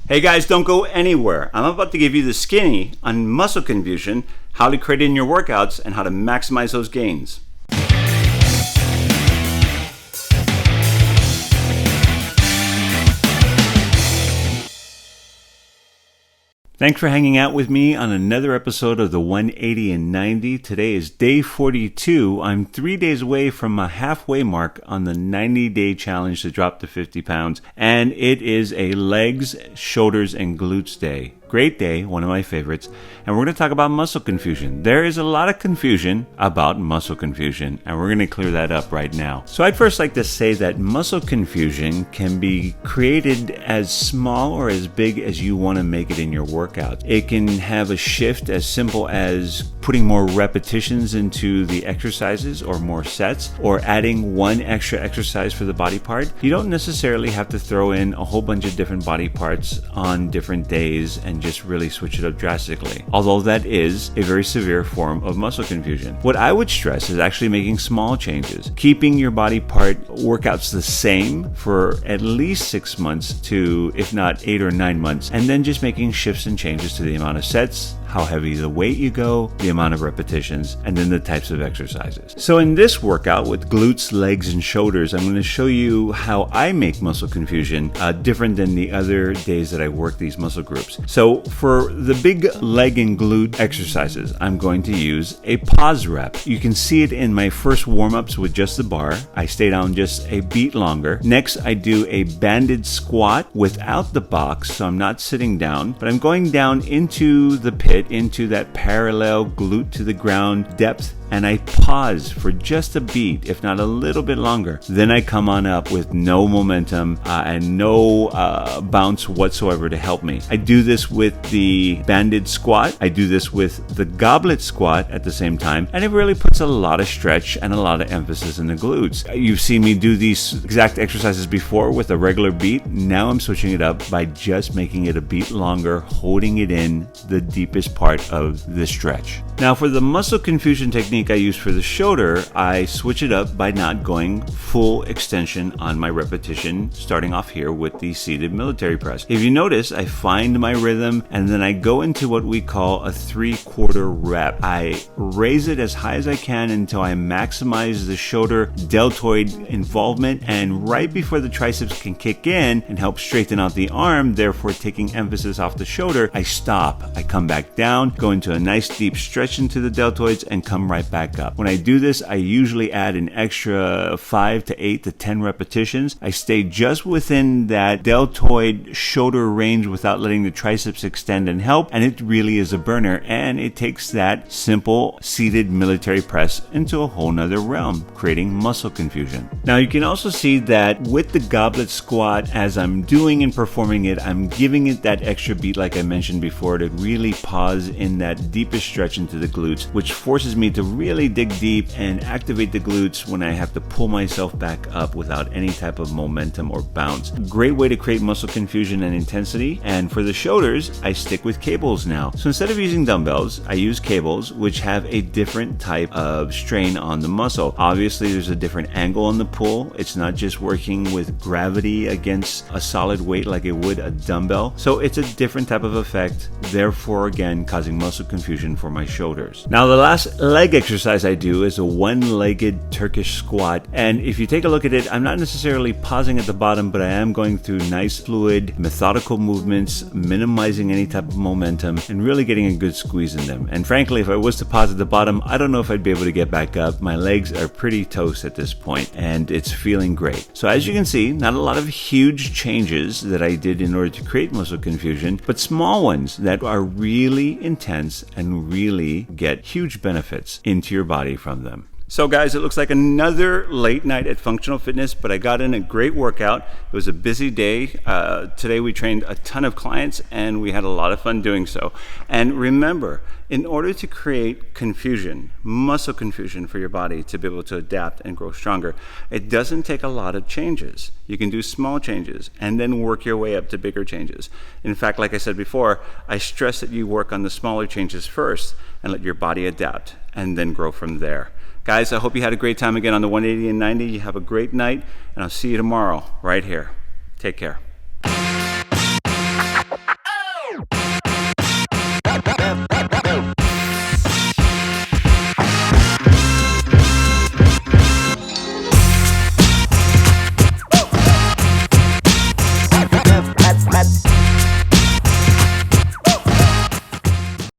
Hey guys, don't go anywhere. I'm about to give you the skinny on muscle confusion, how to create it in your workouts, and how to maximize those gains. Thanks for hanging out with me on another episode of the 180 and 90. Today is day 42. I'm 3 days away from my halfway mark on the 90-day challenge to drop to 50 pounds. And it is a legs, shoulders, and glutes day. Great day, one of my favorites. And we're going to talk about muscle confusion. There is a lot of confusion about muscle confusion, and we're going to clear that up right now. So I'd first like to say that muscle confusion can be created as small or as big as you want to make it in your workout. It can have a shift as simple as putting more repetitions into the exercises or more sets, or adding one extra exercise for the body part. You don't necessarily have to throw in a whole bunch of different body parts on different days and just really switch it up drastically, although that is a very severe form of muscle confusion. What I would stress is actually making small changes, keeping your body part workouts the same for at least 6 months to, if not 8 or 9 months, and then just making shifts and changes to the amount of sets, how heavy the weight you go, the amount of repetitions, and then the types of exercises. So in this workout with glutes, legs, and shoulders, I'm going to show you how I make muscle confusion different than the other days that I work these muscle groups. So for the big leg and glute exercises, I'm going to use a pause rep. You can see it in my first warm-ups with just the bar. I stay down just a beat longer. Next, I do a banded squat without the box, so I'm not sitting down, but I'm going down into the pit, into that parallel glute to the ground depth, and I pause for just a beat, if not a little bit longer. Then I come on up with no momentum and no bounce whatsoever to help me. I do this with the banded squat. I do this with the goblet squat at the same time, and it really puts a lot of stretch and a lot of emphasis in the glutes. You've seen me do these exact exercises before with a regular beat. Now I'm switching it up by just making it a beat longer, holding it in the deepest part of the stretch. Now for the muscle confusion technique I use for the shoulder, I switch it up by not going full extension on my repetition, starting off here with the seated military press. If you notice, I find my rhythm and then I go into what we call a 3/4 rep. I raise it as high as I can until I maximize the shoulder deltoid involvement, and right before the triceps can kick in and help straighten out the arm, therefore taking emphasis off the shoulder, I stop. I come back down, go into a nice deep stretch into the deltoids, and come right back up. When I do this, I usually add an extra 5 to 8 to 10 repetitions. I stay just within that deltoid shoulder range without letting the triceps extend and help, and it really is a burner, and it takes that simple seated military press into a whole nother realm, creating muscle confusion. Now you can also see that with the goblet squat, as I'm doing and performing it, I'm giving it that extra beat like I mentioned before to really pause in that deepest stretch into the glutes, which forces me to really dig deep and activate the glutes when I have to pull myself back up without any type of momentum or bounce. Great way to create muscle confusion and intensity. And for the shoulders, I stick with cables now. So instead of using dumbbells, I use cables, which have a different type of strain on the muscle. Obviously, there's a different angle on the pull. It's not just working with gravity against a solid weight like it would a dumbbell. So it's a different type of effect, therefore again causing muscle confusion for my shoulders. Now the last leg exercise I do is a one-legged Turkish squat, and if you take a look at it, I'm not necessarily pausing at the bottom, but I am going through nice fluid methodical movements, minimizing any type of momentum and really getting a good squeeze in them. And frankly, if I was to pause at the bottom, I don't know if I'd be able to get back up. My legs are pretty toast at this point and it's feeling great. So as you can see, not a lot of huge changes that I did in order to create muscle confusion, but small ones that are really intense and really get huge benefits into your body from them. So guys, it looks like another late night at Functional Fitness, but I got in a great workout. It was a busy day. Today we trained a ton of clients and we had a lot of fun doing so. And remember, in order to create confusion, muscle confusion for your body to be able to adapt and grow stronger, it doesn't take a lot of changes. You can do small changes and then work your way up to bigger changes. In fact, like I said before, I stress that you work on the smaller changes first and let your body adapt and then grow from there. Guys, I hope you had a great time again on the 180 and 90. You have a great night, and I'll see you tomorrow right here. Take care.